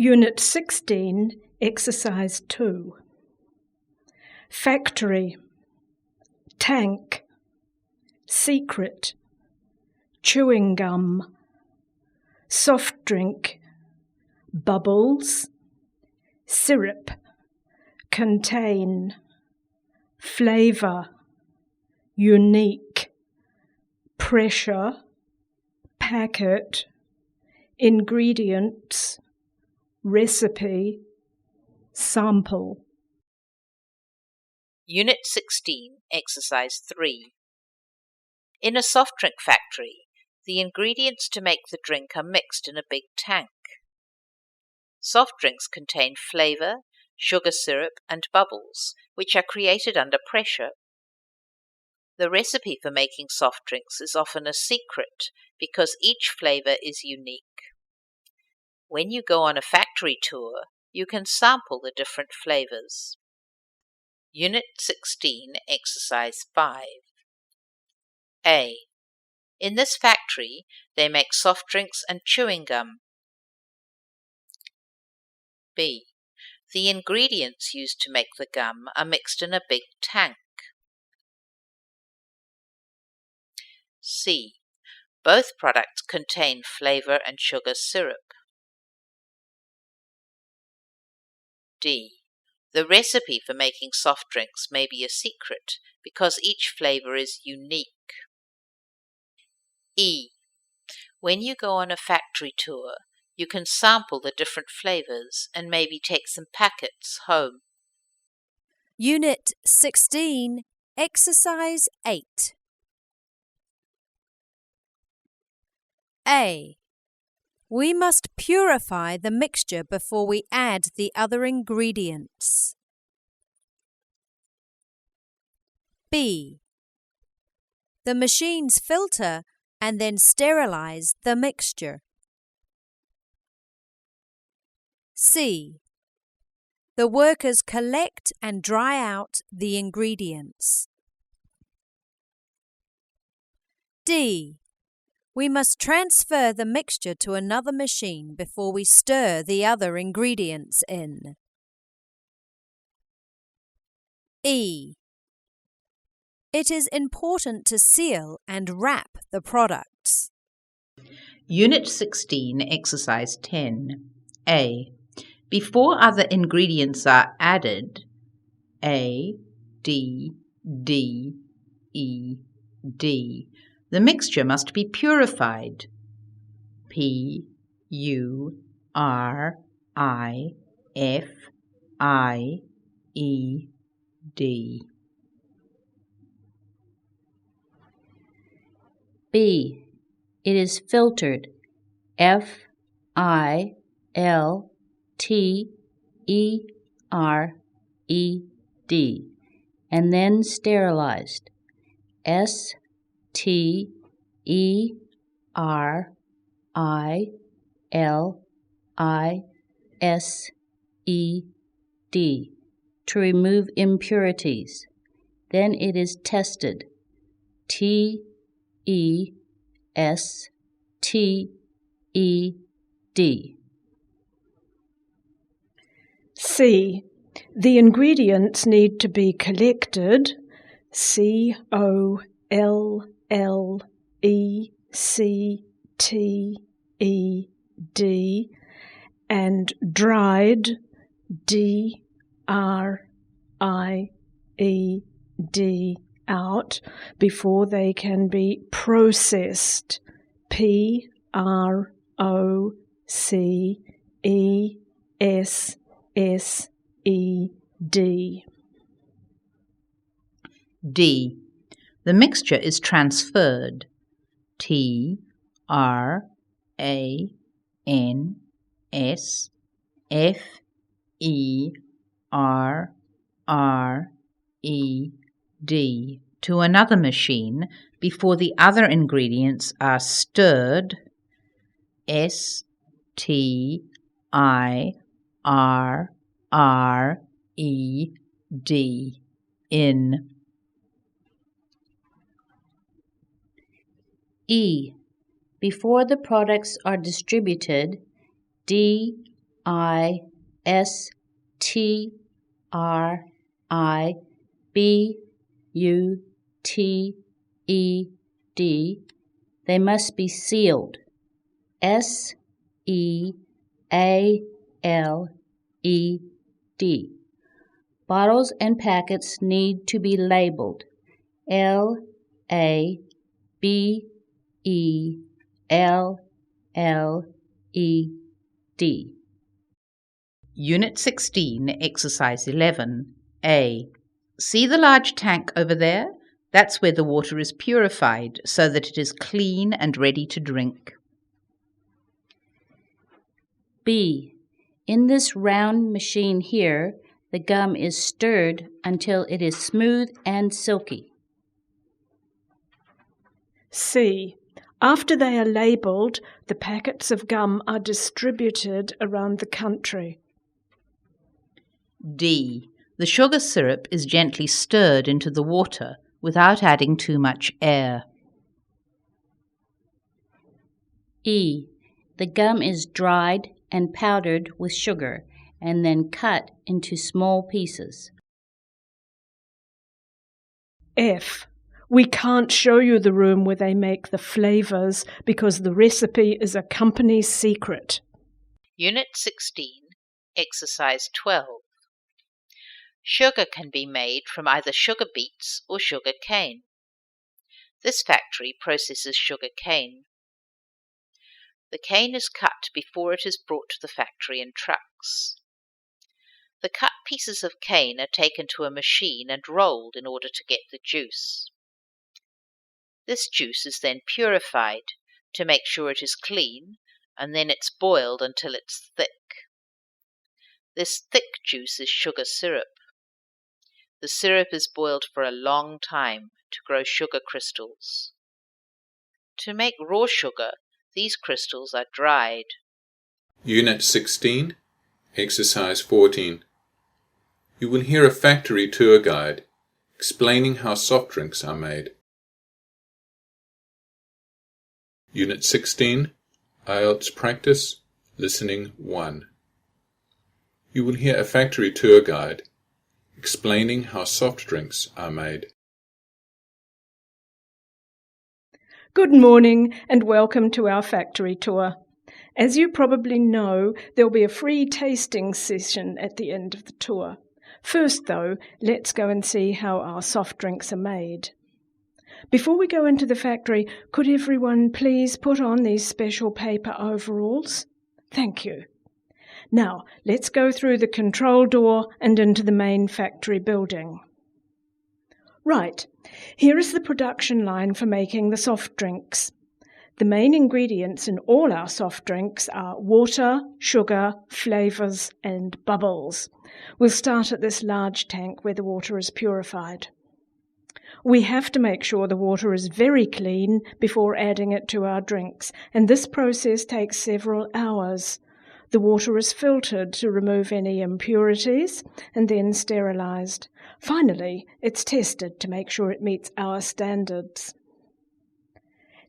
Unit 16, Exercise 2. Factory, tank, secret, chewing gum, soft drink, bubbles, syrup, contain, flavor, unique, pressure, packet, ingredients, recipe, sample. Unit 16, Exercise 3. In a soft drink factory, the ingredients to make the drink are mixed in a big tank. Soft drinks contain flavor, sugar syrup, and bubbles, which are created under pressure. The recipe for making soft drinks is often a secret because each flavor is unique. When you go on a factory tour, you can sample the different flavors. Unit 16, Exercise 5. A. In this factory, they make soft drinks and chewing gum. B. The ingredients used to make the gum are mixed in a big tank. C. Both products contain flavor and sugar syrup. D. The recipe for making soft drinks may be a secret because each flavor is unique. E. When you go on a factory tour, you can sample the different flavors and maybe take some packets home. Unit 16, Exercise 8. A. We must purify the mixture before we add the other ingredients. B. The machines filter and then sterilize the mixture. C. The workers collect and dry out the ingredients. D. We must transfer the mixture to another machine before we stir the other ingredients in. E. It is important to seal and wrap the products. Unit 16, Exercise 10. A. Before other ingredients are added, A, D, D, E, D, the mixture must be purified. P, U, R, I, F, I, E, D. B. It is filtered. F, I, L, T, E, R, E, D, and then sterilized. S, T, E, R, I, L, I, S, E, D, to remove impurities. Then it is tested. T, E, S, T, E, D. C. The ingredients need to be collected, COLLECTED, and dried, DRIED, out before they can be processed, PROCESSED. D. The mixture is transferred. T, R, A, N, S, F, E, R, R, E, D, to another machine before the other ingredients are stirred. S, T, I, R, R, E, D, in. E. Before the products are distributed, D, they must be sealed. SEALED. Bottles and packets need to be labeled. LABELLED. Unit 16, Exercise 11. A. See the large tank over there? That's where the water is purified so that it is clean and ready to drink. B. In this round machine here, the gum is stirred until it is smooth and silky. C. After they are labelled, the packets of gum are distributed around the country. D. The sugar syrup is gently stirred into the water without adding too much air. E. The gum is dried and powdered with sugar and then cut into small pieces. F. We can't show you the room where they make the flavours because the recipe is a company secret. Unit 16, Exercise 12. Sugar can be made from either sugar beets or sugar cane. This factory processes sugar cane. The cane is cut before it is brought to the factory in trucks. The cut pieces of cane are taken to a machine and rolled in order to get the juice. This juice is then purified to make sure it is clean, and then it's boiled until it's thick. This thick juice is sugar syrup. The syrup is boiled for a long time to grow sugar crystals. To make raw sugar, these crystals are dried. Unit 16, Exercise 14. You will hear a factory tour guide explaining how soft drinks are made. Unit 16, Ielts Practice, Listening 1. You will hear a factory tour guide explaining how soft drinks are made. Good morning and welcome to our factory tour. As you probably know, there'll be a free tasting session at the end of the tour. First, though, let's go and see how our soft drinks are made. Before we go into the factory, could everyone please put on these special paper overalls? Thank you. Now, let's go through the control door and into the main factory building. Right, here is the production line for making the soft drinks. The main ingredients in all our soft drinks are water, sugar, flavours and bubbles. We'll start at this large tank where the water is purified. We have to make sure the water is very clean before adding it to our drinks, and this process takes several hours. The water is filtered to remove any impurities and then sterilised. Finally, it's tested to make sure it meets our standards.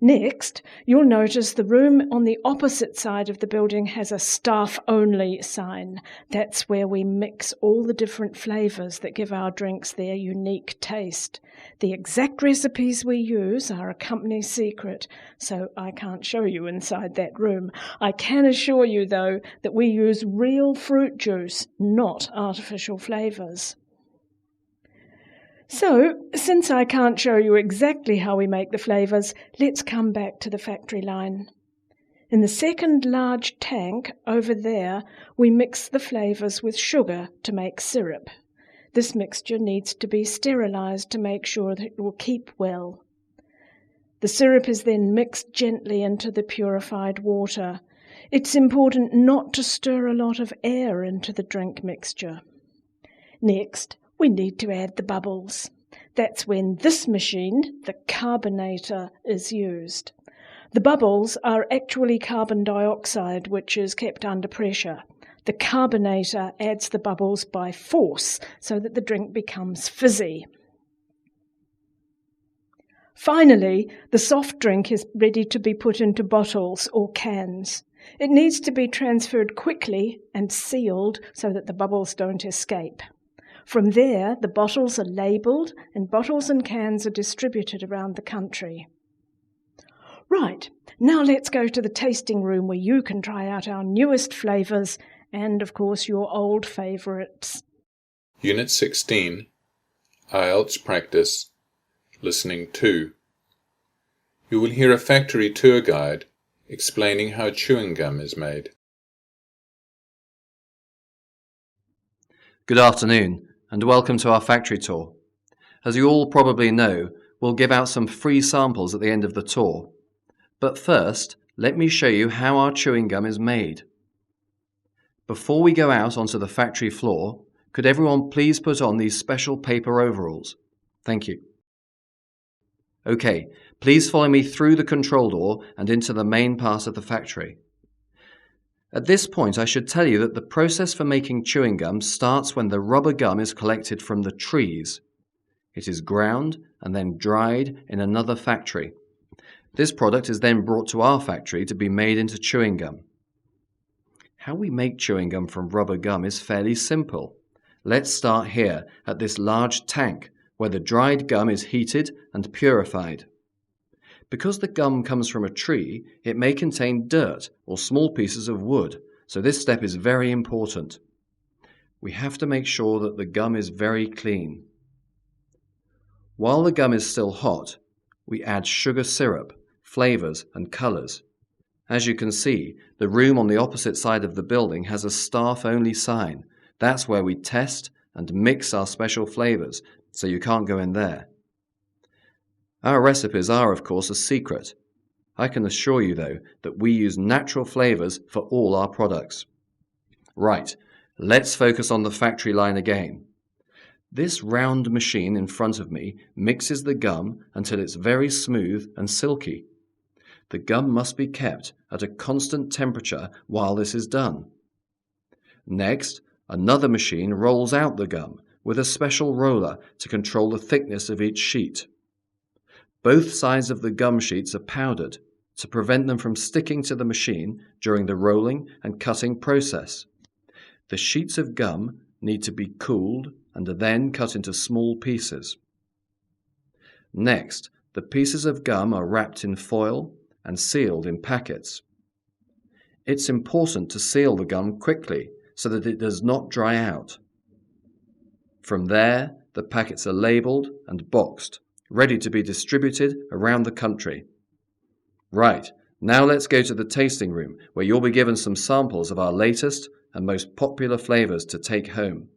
Next, you'll notice the room on the opposite side of the building has a staff-only sign. That's where we mix all the different flavours that give our drinks their unique taste. The exact recipes we use are a company secret, so I can't show you inside that room. I can assure you, though, that we use real fruit juice, not artificial flavours. So, since I can't show you exactly how we make the flavours, let's come back to the factory line. In the second large tank over there, we mix the flavours with sugar to make syrup. This mixture needs to be sterilised to make sure that it will keep well. The syrup is then mixed gently into the purified water. It's important not to stir a lot of air into the drink mixture. Next, we need to add the bubbles. That's when this machine, the carbonator, is used. The bubbles are actually carbon dioxide, which is kept under pressure. The carbonator adds the bubbles by force so that the drink becomes fizzy. Finally, the soft drink is ready to be put into bottles or cans. It needs to be transferred quickly and sealed so that the bubbles don't escape. From there, the bottles are labelled and bottles and cans are distributed around the country. Right, now let's go to the tasting room where you can try out our newest flavours and, of course, your old favourites. Unit 16, Ielts Practice, Listening 2. You will hear a factory tour guide explaining how chewing gum is made. Good afternoon, and welcome to our factory tour. As you all probably know, we'll give out some free samples at the end of the tour. But first, let me show you how our chewing gum is made. Before we go out onto the factory floor, could everyone please put on these special paper overalls? Thank you. Okay, please follow me through the control door and into the main part of the factory. At this point, I should tell you that the process for making chewing gum starts when the rubber gum is collected from the trees. It is ground and then dried in another factory. This product is then brought to our factory to be made into chewing gum. How we make chewing gum from rubber gum is fairly simple. Let's start here at this large tank where the dried gum is heated and purified. Because the gum comes from a tree, it may contain dirt or small pieces of wood, so this step is very important. We have to make sure that the gum is very clean. While the gum is still hot, we add sugar syrup, flavours and colours. As you can see, the room on the opposite side of the building has a staff-only sign. That's where we test and mix our special flavours, so you can't go in there. Our recipes are, of course, a secret. I can assure you, though, that we use natural flavours for all our products. Right, let's focus on the factory line again. This round machine in front of me mixes the gum until it's very smooth and silky. The gum must be kept at a constant temperature while this is done. Next, another machine rolls out the gum with a special roller to control the thickness of each sheet. Both sides of the gum sheets are powdered to prevent them from sticking to the machine during the rolling and cutting process. The sheets of gum need to be cooled and are then cut into small pieces. Next, the pieces of gum are wrapped in foil and sealed in packets. It's important to seal the gum quickly so that it does not dry out. From there, the packets are labelled and boxed, ready to be distributed around the country. Right, now let's go to the tasting room where you'll be given some samples of our latest and most popular flavours to take home.